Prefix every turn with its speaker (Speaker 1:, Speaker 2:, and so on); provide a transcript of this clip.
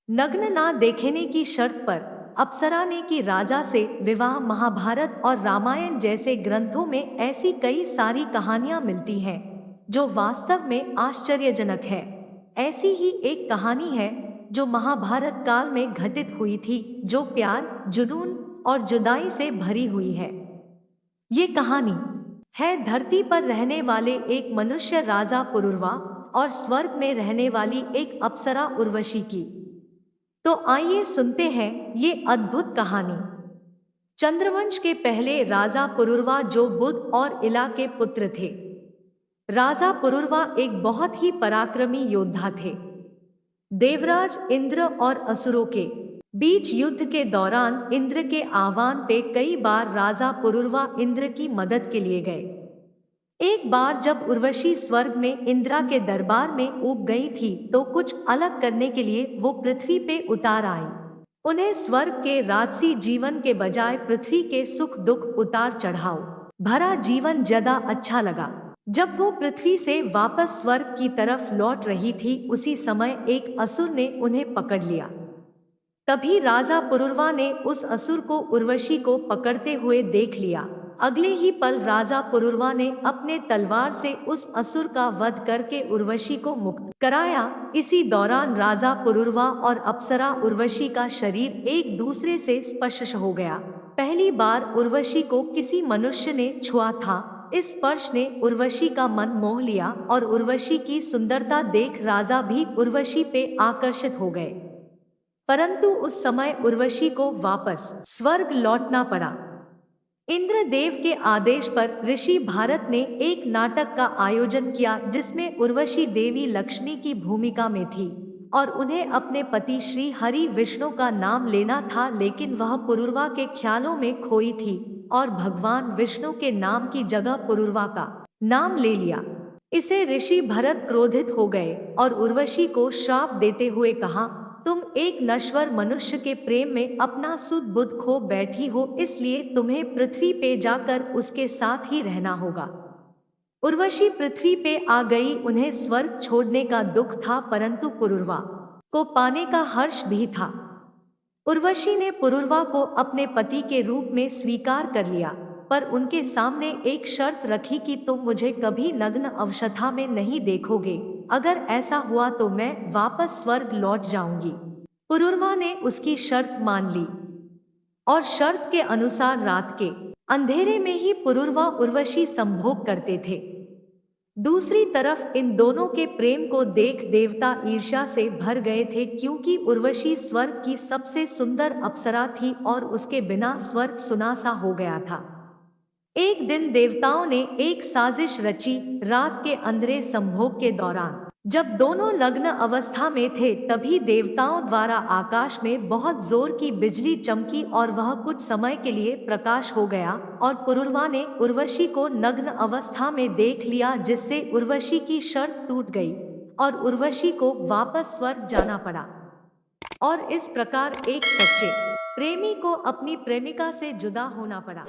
Speaker 1: नग्न ना देखने की शर्त पर अप्सरा ने की राजा से विवाह। महाभारत और रामायण जैसे ग्रंथों में ऐसी कई सारी कहानियां मिलती हैं जो वास्तव में आश्चर्यजनक है। ऐसी ही एक कहानी है जो महाभारत काल में घटित हुई थी, जो प्यार, जुनून और जुदाई से भरी हुई है। ये कहानी है धरती पर रहने वाले एक मनुष्य राजा पुरुरवा और स्वर्ग में रहने वाली एक अप्सरा उर्वशी की। तो आइए सुनते हैं ये अद्भुत कहानी। चंद्रवंश के पहले राजा पुरुरवा, जो बुध और इला के पुत्र थे। राजा पुरुरवा एक बहुत ही पराक्रमी योद्धा थे। देवराज इंद्र और असुरों के बीच युद्ध के दौरान इंद्र के आह्वान पे कई बार राजा पुरुरवा इंद्र की मदद के लिए गए। एक बार जब उर्वशी स्वर्ग में इंद्रा के दरबार में ऊब गई थी तो कुछ अलग करने के लिए वो पृथ्वी पे उतार आई। उन्हें स्वर्ग के राजसी जीवन के बजाय पृथ्वी के सुख दुख उतार चढ़ाव भरा जीवन ज्यादा अच्छा लगा। जब वो पृथ्वी से वापस स्वर्ग की तरफ लौट रही थी, उसी समय एक असुर ने उन्हें पकड़ लिया। तभी राजा पुरुरवा ने उस असुर को उर्वशी को पकड़ते हुए देख लिया। अगले ही पल राजा पुरुरवा ने अपने तलवार से उस असुर का वध करके उर्वशी को मुक्त कराया। इसी दौरान राजा पुरुरवा और अप्सरा उर्वशी का शरीर एक दूसरे से स्पर्श हो गया। पहली बार उर्वशी को किसी मनुष्य ने छुआ था। इस स्पर्श ने उर्वशी का मन मोह लिया और उर्वशी की सुंदरता देख राजा भी उर्वशी पे आकर्षित हो गए। परंतु उस समय उर्वशी को वापस स्वर्ग लौटना पड़ा। इंद्रदेव के आदेश पर ऋषि भारत ने एक नाटक का आयोजन किया जिसमें उर्वशी देवी लक्ष्मी की भूमिका में थी और उन्हें अपने पति श्री हरि विष्णु का नाम लेना था, लेकिन वह पुरुरवा के ख्यालों में खोई थी और भगवान विष्णु के नाम की जगह पुरुरवा का नाम ले लिया। इसे ऋषि भरत क्रोधित हो गए और उर्वशी को श्राप देते हुए कहा, तुम एक नश्वर मनुष्य के प्रेम में अपना सुध बुध खो बैठी हो, इसलिए तुम्हें पृथ्वी पे जाकर उसके साथ ही रहना होगा। उर्वशी पृथ्वी पे आ गई। उन्हें स्वर्ग छोड़ने का दुख था, परंतु पुरुरवा को पाने का हर्ष भी था। उर्वशी ने पुरुरवा को अपने पति के रूप में स्वीकार कर लिया, पर उनके सामने एक शर्त रखी कि तुम मुझे कभी नग्न अवस्था में नहीं देखोगे। अगर ऐसा हुआ तो मैं वापस स्वर्ग लौट जाऊंगी। पुरुरवा ने उसकी शर्त मान ली और शर्त के अनुसार रात के अंधेरे में ही पुरुरवा उर्वशी संभोग करते थे। दूसरी तरफ इन दोनों के प्रेम को देख देवता ईर्ष्या से भर गए थे, क्योंकि उर्वशी स्वर्ग की सबसे सुंदर अप्सरा थी और उसके बिना स्वर्ग सुनासा हो गया था। एक दिन देवताओं ने एक साजिश रची। रात के अंधेरे संभोग के दौरान जब दोनों नग्न अवस्था में थे, तभी देवताओं द्वारा आकाश में बहुत जोर की बिजली चमकी और वह कुछ समय के लिए प्रकाश हो गया और पुरुरवा ने उर्वशी को नग्न अवस्था में देख लिया, जिससे उर्वशी की शर्त टूट गई और उर्वशी को वापस स्वर्ग जाना पड़ा। और इस प्रकार एक सच्चे प्रेमी को अपनी प्रेमिका से जुदा होना पड़ा।